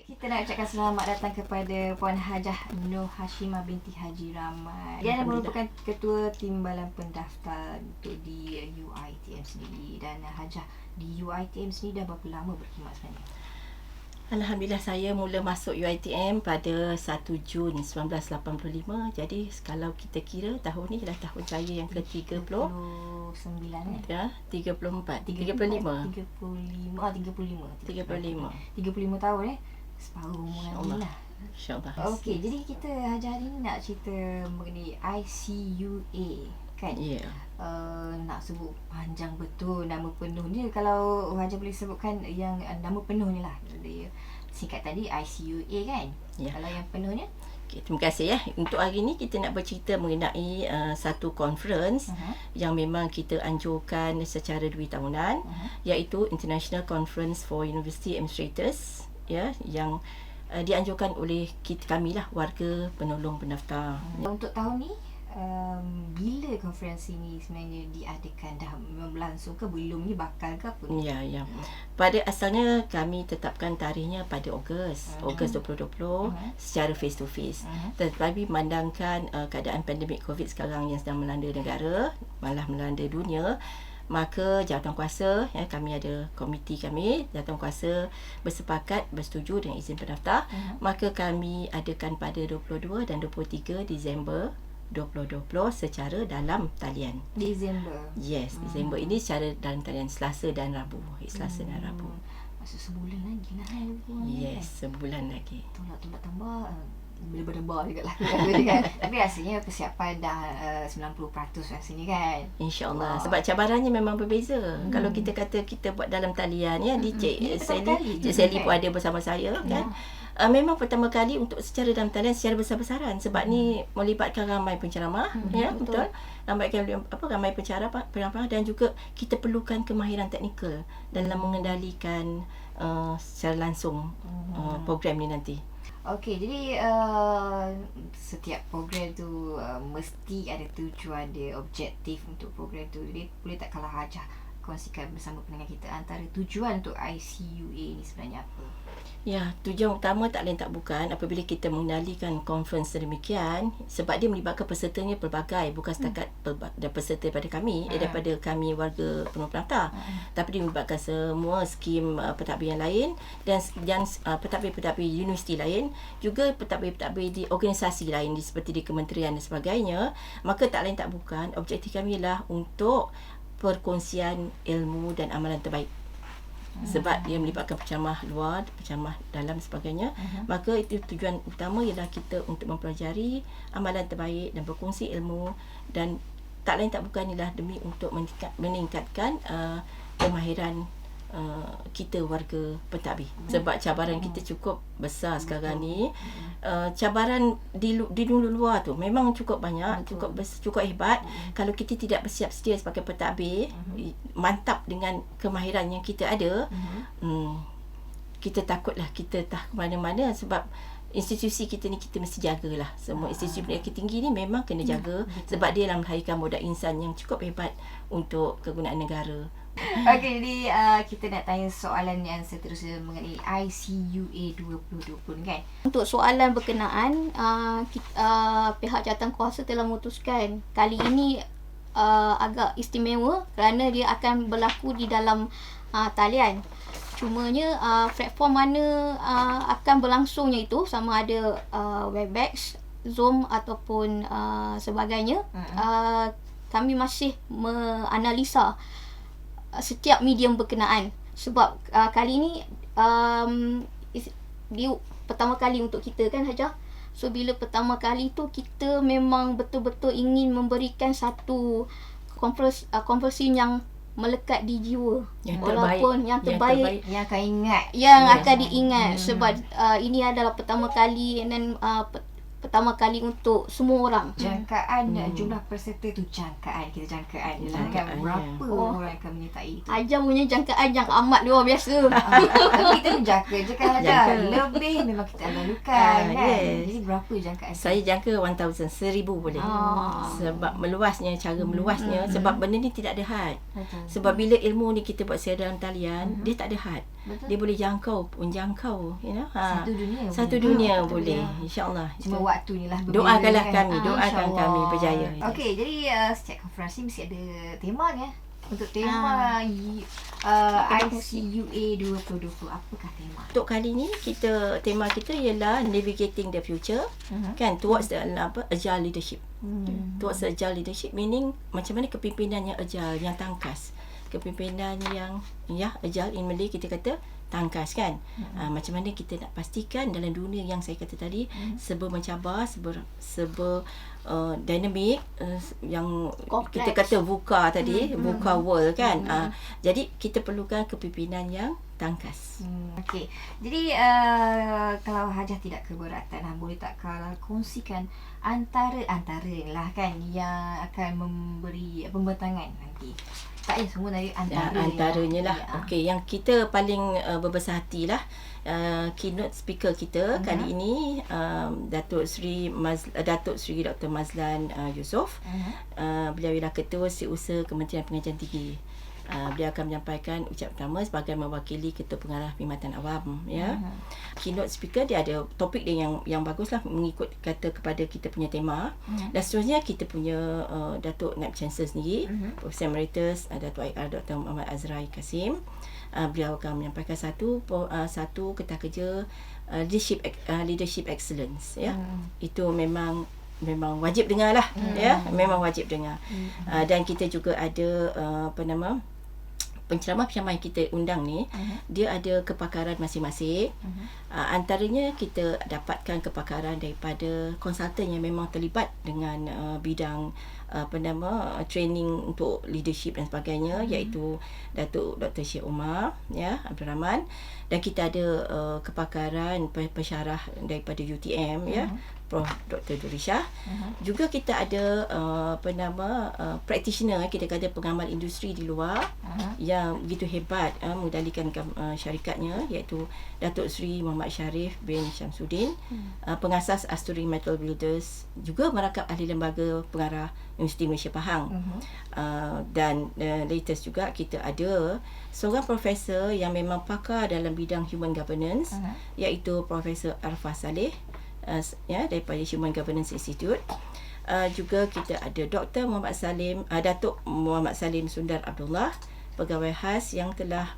Kita nak ucapkan selamat datang kepada Puan Hajah Nur Hashimah binti Haji Rahmat. Dia merupakan ketua timbalan pendaftar untuk di UiTM sendiri. Dan Hajah, di UiTM sendiri dah berapa lama berkhidmat sebenarnya? Alhamdulillah, saya mula masuk UiTM pada 1 Jun 1985. Jadi kalau kita kira tahun ni adalah tahun saya yang ke-39 ya, 34, 35. 35 tahun separuh umur lah. InsyaAllah. Okey, jadi kita Hajah hari ni nak cerita mengenai ICUA kan? Ya. Nak sebut panjang betul nama penuh dia. Kalau Hajah boleh sebutkan yang nama penuhnya lah. Dia singkat tadi ICUA kan? Ya. Kalau yang penuhnya? Okay, terima kasih ya. Untuk hari ini kita nak bercerita mengenai satu conference yang memang kita anjurkan secara 2 tahunan, iaitu International Conference for University Administrators, ya, yang dianjurkan oleh kami lah, warga penolong pendaftar. Untuk tahun ni bila konferensi ni sebenarnya diadakan? Dah berlangsung ke belum ni, bakal ke apa? Ya. Pada asalnya kami tetapkan tarikhnya pada Ogos 2020 secara face to face. Tetapi memandangkan keadaan pandemik COVID sekarang yang sedang melanda negara, malah melanda dunia, maka jawatankuasa, ya, kami ada komiti kami, jawatankuasa bersepakat, bersetuju dengan izin pendaftar, maka kami adakan pada 22 dan 23 Disember 2020 secara dalam talian. Desember. Yes, Desember ini secara dalam talian Selasa dan Rabu. Selasa dan Rabu. Maksud sebulan lagi lah. Yes, sebulan lagi. Tolak tambah berdebar juga lah kan. Tapi rasanya persiapan dah 90% rasanya kan. InsyaAllah. Sebab cabarannya memang berbeza. Kalau kita kata kita buat dalam talian, ya, Cik Sally pun ada bersama saya kan. Memang pertama kali untuk secara dalam talian secara besar-besaran, sebab ni melibatkan ramai penceramah, ya, betul. Ramai penceramah dan juga kita perlukan kemahiran teknikal dalam mengendalikan secara langsung program ni nanti. Okey, jadi setiap program tu mesti ada tujuan dia, objektif untuk program tu. Jadi boleh tak kalau Hajah kongsikan bersama pendengar kita antara tujuan untuk ICUA ni sebenarnya apa? Ya, tujuan utama tak lain tak bukan apabila kita mengendalikan conference sedemikian, sebab dia melibatkan pesertanya pelbagai, bukan setakat peserta daripada kami, daripada kami warga penolong pendaftar, tapi dia melibatkan semua skim pentadbir yang lain dan pentadbir-pentadbir universiti lain, juga pentadbir-pentadbir di organisasi lain seperti di kementerian dan sebagainya. Maka tak lain tak bukan objektif kami ialah untuk perkongsian ilmu dan amalan terbaik. Sebab dia melibatkan penceramah luar, penceramah dalam sebagainya, maka itu tujuan utama ialah kita untuk mempelajari amalan terbaik dan berkongsi ilmu, dan tak lain tak bukan ialah demi untuk meningkatkan kemahiran kita warga pentadbir. Sebab cabaran kita cukup besar sekarang ni. Cabaran di dunia luar tu memang cukup banyak, cukup hebat. Kalau kita tidak bersiap sedia sebagai pentadbir, mantap dengan kemahiran yang kita ada, kita takutlah kita tak ke mana-mana, sebab institusi kita ni kita mesti jagalah. Semua institusi pendidikan tinggi ni memang kena jaga, sebab dia lah melahirkan modal insan yang cukup hebat untuk kegunaan negara. Okey, jadi kita nak tanya soalan yang seterusnya mengenai ICUA 2020 kan. Untuk soalan berkenaan, pihak jawatankuasa telah memutuskan kali ini agak istimewa kerana dia akan berlaku di dalam talian. Cumanya platform mana akan berlangsungnya itu, sama ada Webex, Zoom ataupun sebagainya. Kami masih menganalisa setiap medium berkenaan, sebab kali ni dia pertama kali untuk kita kan Hajah. So bila pertama kali tu kita memang betul-betul ingin memberikan satu konversi yang melekat di jiwa, yang walaupun yang terbaik yang akan ingat, yang akan diingat. Sebab ini adalah pertama kali, dan pertama kali untuk semua orang. Jangkaan jumlah peserta tu, jangkaan je lah kan, berapa orang akan menyertai itu. Hajah punya jangkaan yang amat luar biasa. Kita jangka je kan Hajah, lebih memang kita lalukan kan. Jadi berapa jangkaan? Saya jangka 1,000 boleh. Sebab meluasnya, cara meluasnya, sebab benda ni tidak ada had. Sebab bila ilmu ni kita buat secara dalam talian, dia tak ada had. Betul. Dia boleh menjangkau, Satu dunia Satu boleh. dunia Betul, boleh, betul. insya-Allah. Cuma waktu ni lah berbeza, Doakanlah kan? kami, doakan InsyaAllah. kami berjaya. Okey, jadi setiap conference ni mesti ada tema ni. Untuk tema ICUA 2020, apakah tema? Untuk kali ni tema kita ialah navigating the future, kan, towards the agile leadership. Towards the agile leadership meaning macam mana kepimpinan yang agile, yang tangkas. Kepimpinan yang agile in Malay kita kata tangkas, kan. Macam mana kita nak pastikan dalam dunia yang saya kata tadi serba mencabar, serba dinamik, yang Complex. kita kata VUCA tadi, VUCA world, kan. Jadi kita perlukan kepimpinan yang tangkas. Okey. Jadi kalau Hajah tidak keberatan, boleh tak kalau kongsikan antara lah, kan, yang akan memberi pembentangan nanti. Tak semua dari Antaranya lah. Okey, yang kita paling berbesar hati lah, keynote speaker kita kali ini Datuk Seri Dr. Mazlan Yusof. Beliau ialah Ketua Setiausaha Kementerian Pengajian Tinggi. Beliau akan menyampaikan ucapan pertama sebagai mewakili Ketua Pengarah Perkhidmatan Awam, ya. Keynote speaker dia ada topik dia yang baguslah, mengikut kata kepada kita punya tema. Dan seterusnya kita punya Datuk Naib Chancellor sendiri, Profesor Emeritus Datuk IR Dr. Muhammad Azrai Kasim. Beliau akan menyampaikan satu ketah kerja leadership excellence, ya. Itu memang wajib dengar lah, ya, memang wajib dengar. Dan kita juga ada penceramah yang kita undang ni, dia ada kepakaran masing-masing. Antaranya kita dapatkan kepakaran daripada konsultan yang memang terlibat dengan bidang training untuk leadership dan sebagainya, iaitu Datuk Dr. Syed Omar, ya, Abdul Rahman. Dan kita ada kepakaran pensyarah daripada UTM, ya, Prof. Dr. Durisha. Juga kita ada practitioner, kita kata pengamal industri di luar yang begitu hebat mengendalikan syarikatnya, iaitu Datuk Seri Muhammad Sharif bin Syamsuddin, pengasas Asturi Metal Builders, juga merakam ahli lembaga pengarah Universiti Malaysia Pahang. Dan latest juga kita ada seorang profesor yang memang pakar dalam bidang human governance, iaitu Profesor Arfah Saleh, daripada Human Governance Institute. Juga kita ada Dr. Datuk Muhammad Salim Sundar Abdullah, pegawai khas yang telah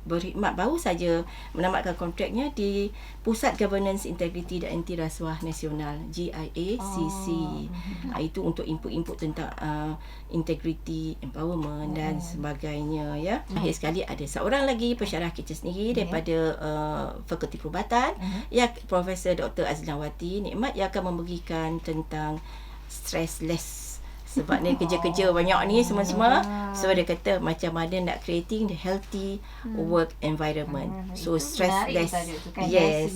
berkhidmat, baru saja menamatkan kontraknya di Pusat Governance Integrity dan Anti Rasuah Nasional, GIACC. Itu untuk input-input tentang integrity, empowerment dan sebagainya, ya. Akhir sekali ada seorang lagi pensyarah kita sendiri daripada Fakulti Perubatan, ya, Profesor Dr. Azlawati Nikmat, yang akan memberikan tentang stressless. Sebab ni kerja-kerja banyak ni semua. So dia kata macam mana nak creating the healthy work environment. So stressless. Yes.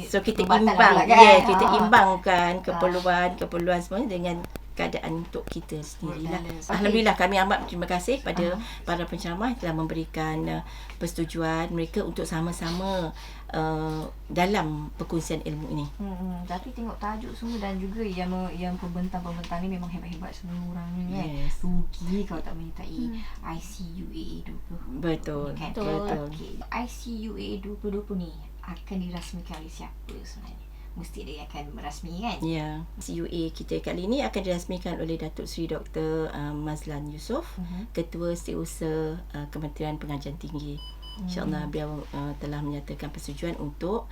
So kita kita imbangkan keperluan semua dengan keadaan untuk kita sendirilah. Alhamdulillah, kami amat berterima kasih pada para penceramah yang telah memberikan persetujuan mereka untuk sama-sama dalam perkongsian ilmu ini. Tapi tengok tajuk semua dan juga yang pembentang-pembentang ni memang hebat-hebat semua orangnya, kan. Yes. Rugi kalau tak menyertai ICUA 2020. Betul. Kan? Betul. Okay. ICUA 2020 ni akan dirasmikan oleh siapa sebenarnya? Mesti dia akan merasmi, kan? Ya, CUA kita kali ini akan dirasmikan oleh Datuk Seri Dr. Mazlan Yusof, Ketua Setiausaha Kementerian Pengajian Tinggi. InsyaAllah beliau telah menyatakan persetujuan untuk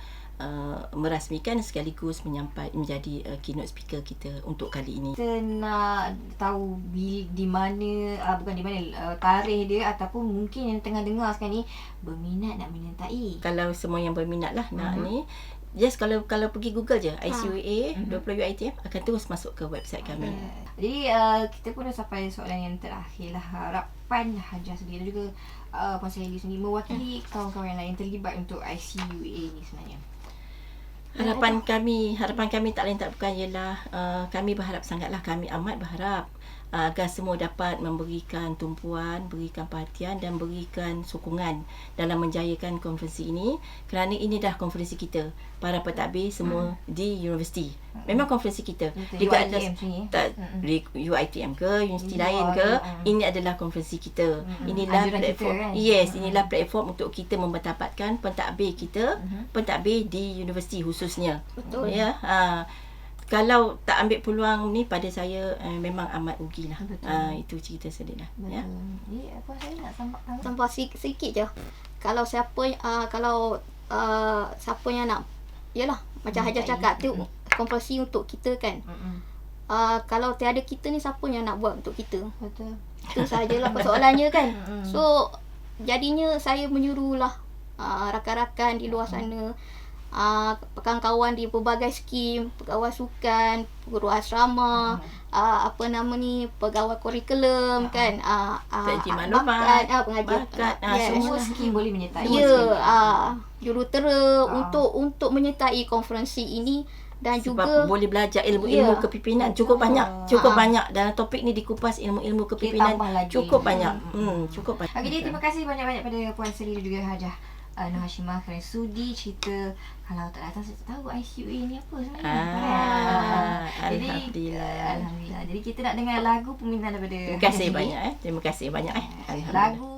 merasmikan sekaligus menjadi keynote speaker kita untuk kali ini. Kita nak tahu di mana, tarikh dia, ataupun mungkin yang tengah dengar sekarang ni berminat nak menyertai. Kalau semua yang berminat lah nak ni, just kalau pergi Google je ICUA 20 UiTM akan terus masuk ke website kami. Jadi kita pun dah sampai soalan yang terakhir lah. Harapan Hajah sendiri dan juga Puan Sahili sendiri mewakili kawan-kawan yang lain terlibat untuk ICUA ni sebenarnya. Harapan kami tak lain tak bukan ialah kami berharap sangatlah, kami amat berharap agar semua dapat memberikan tumpuan, berikan perhatian dan berikan sokongan dalam menjayakan konferensi ini, kerana ini dah konferensi kita para pentadbir semua di universiti. Memang konferensi kita UiTM sini. di UiTM ke universiti lain ke, ini adalah konferensi kita. Inilah Anjuran platform kita, kan? yes, inilah platform untuk kita mendapatkan pentadbir kita, pentadbir di universiti khususnya. Betul. Ya, kalau tak ambil peluang ni pada saya memang amat rugilah. Itu cerita sedih lah. Betul. Ya. Jadi puan saya nak tambah. Tambah sikit je. Kalau siapa siapa yang nak, yalah macam Hajah cakap tu, konferensi untuk kita kan. Kalau tiada kita ni, siapa yang nak buat untuk kita? Betul. Itu sajalah persoalannya kan. So jadinya saya menyuruhlah rakan-rakan di luar sana, kawan-kawan di pelbagai skim, pegawai sukan, guru asrama, pegawai kurikulum kan, Pengaji maklumat, bakat, Semua skim boleh menyertai. jurutera untuk menyertai konferensi ini. Dan Sebab juga boleh belajar ilmu-ilmu kepimpinan cukup banyak. Dalam topik ni dikupas ilmu-ilmu kepimpinan cukup banyak. Cukup banyak. Okey, jadi terima kasih banyak-banyak pada Puan Seri dan juga Hajah Nur Hashimah kerana sudi cerita. Kalau tak datang saya tak tahu ICUA ni apa sebenarnya. Jadi Alhamdulillah. Jadi kita nak dengar lagu permintaan daripada Terima kasih banyak. Terima kasih banyak. Alhamdulillah. Lagu